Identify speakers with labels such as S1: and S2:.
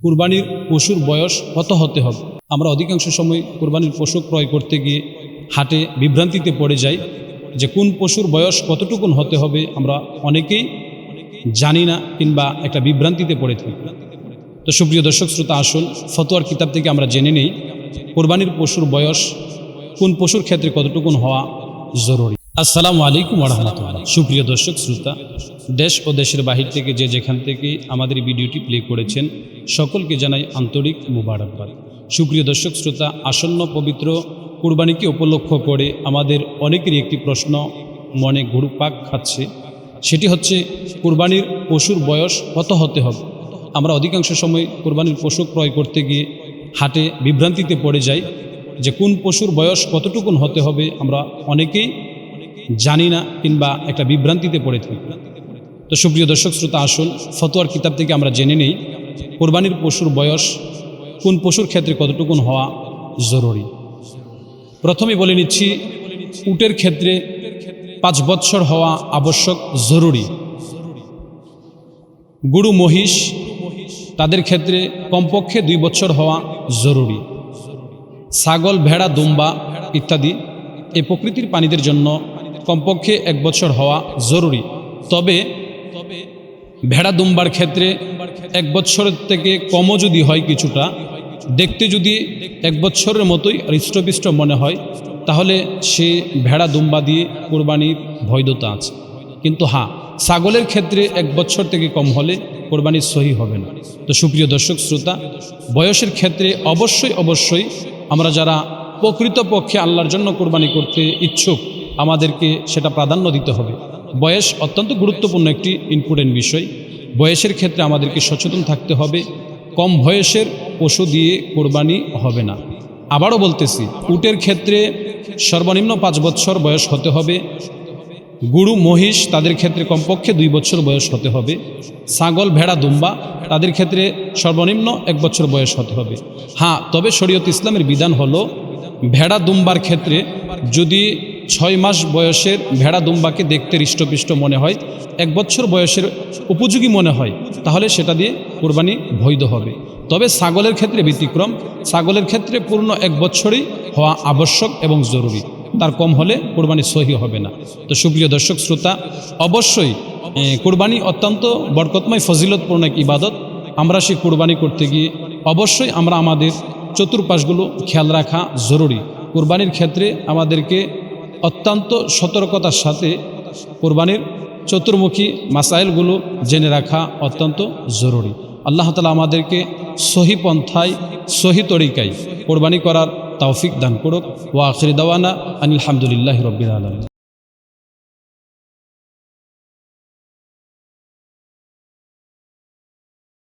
S1: কুরবানির পশুর বয়স কত হতে হবে? আমরা অধিকাংশ সময় কুরবানির পশু ক্রয় করতে গিয়ে হাটে বিভ্রান্তিতে পড়ে যাই যে কোন পশুর বয়স কতটুকুন হতে হবে আমরা অনেকেই জানি না কিংবা একটা বিভ্রান্তিতে পড়ে থাকি। তো সুপ্রিয় দর্শক শ্রোতা, আসুন ফতোয়ার কিতাব থেকে আমরা জেনে নেই কুরবানির পশুর বয়স কোন পশুর ক্ষেত্রে কতটুকুন হওয়া জরুরি। আসসালামু আলাইকুম ওয়া রাহমাতুল্লাহ। সুপ্রিয় দর্শক শ্রোতা, দেশ ও দেশের বাহির থেকে যে যেখান থেকে আমাদের ভিডিওটি প্লে করেছেন সকলকে জানাই আন্তরিক মুবারকবাদ। সুপ্রিয় দর্শক শ্রোতা, আসন্ন পবিত্র কুরবানিকে উপলক্ষ করে আমাদের অনেকেরই একটি প্রশ্ন মনে ঘুরপাক খাচ্ছে, সেটি হচ্ছে কুরবানির পশুর বয়স কত হতে হবে? আমরা অধিকাংশ সময় কুরবানির পশু ক্রয় করতে গিয়ে হাটে বিভ্রান্তিতে পড়ে যাই যে কোন পশুর বয়স কতটুকুন হতে হবে আমরা অনেকেই জানি না কিংবা একটা বিভ্রান্তিতে পড়ে থাকি। তো সুপ্রিয় দর্শক শ্রোতা, আসুন ফতোয়ার কিতাব থেকে আমরা জেনে নেই কুরবানির পশুর বয়স কোন পশুর ক্ষেত্রে কতটুকুন হওয়া জরুরি। প্রথমে বলে নিচ্ছি, উটের ক্ষেত্রে 5 বৎসর হওয়া আবশ্যক জরুরি। গরু মহিষ তাদের ক্ষেত্রে কমপক্ষে 2 বছর হওয়া জরুরি। ছাগল, ভেড়া, দুম্বা ইত্যাদি এই প্রকৃতির প্রাণীদের জন্য কমপক্ষে 1 বছর হওয়া জরুরি। তবে ভেড়া দুম্বার ক্ষেত্রে 1 বছরের থেকে কমও যদি হয়, কিছুটা দেখতে যদি 1 বছরের মতোই হৃষ্টপুষ্ট মনে হয়, তাহলে সে ভেড়া দুম্বা দিয়ে কোরবানির বৈধতা আছে। কিন্তু হ্যাঁ, ছাগলের ক্ষেত্রে 1 বছর থেকে কম হলে কোরবানি সহি হবে না। তো সুপ্রিয় দর্শক শ্রোতা, বয়সের ক্ষেত্রে অবশ্যই আমরা যারা প্রকৃতপক্ষে আল্লাহর জন্য কোরবানি করতে ইচ্ছুক আমাদেরকে সেটা প্রাধান্য দিতে হবে। বয়স অত্যন্ত গুরুত্বপূর্ণ একটি ইম্পর্টেন্ট বিষয়। বয়সের ক্ষেত্রে আমাদেরকে সচেতন থাকতে হবে। কম বয়সের পশু দিয়ে কোরবানি হবে না। আবারও বলতেছি, উটের ক্ষেত্রে সর্বনিম্ন 5 বছর বয়স হতে হবে। গরু মহিষ তাদের ক্ষেত্রে কমপক্ষে 2 বছর বয়স হতে হবে। ছাগল, ভেড়া, দুম্বা তাদের ক্ষেত্রে সর্বনিম্ন 1 বছর বয়স হতে হবে। হ্যাঁ, তবে শরীয়ত ইসলামের বিধান হলো ভেড়া দুম্বার ক্ষেত্রে যদি 6 মাস বয়সের ভেড়া দুম্বাকে দেখতে হৃষ্টপুষ্ট মনে হয়, 1 বছর বয়সের উপযোগী মনে হয়, তাহলে সেটা দিয়ে কোরবানি বৈধ হবে। তবে ছাগলের ক্ষেত্রে ব্যতিক্রম। ছাগলের ক্ষেত্রে পূর্ণ 1 বছরই হওয়া আবশ্যক এবং জরুরি, তার কম হলে কোরবানি সহি হবে না। তো সুপ্রিয় দর্শক শ্রোতা, অবশ্যই কোরবানি অত্যন্ত বরকতময় ফজিলতপূর্ণ এক ইবাদত। আমরা সেই কোরবানি করতে গিয়ে অবশ্যই আমরা আমাদের চতুর্পাশগুলো খেয়াল রাখা জরুরি। কোরবানির ক্ষেত্রে আমাদেরকে অত্যন্ত সতর্কতার সাথে কোরবানির চতুর্মুখী মাসাইলগুলো জেনে রাখা অত্যন্ত জরুরি। আল্লাহ তাআলা আমাদেরকে সহি পন্থায় সহি তরিকায় কোরবানি করার তৌফিক দান করুক। ওয়া আখির দাওয়ানা আনিল হামদুলিল্লাহি রাব্বিল আলামিন।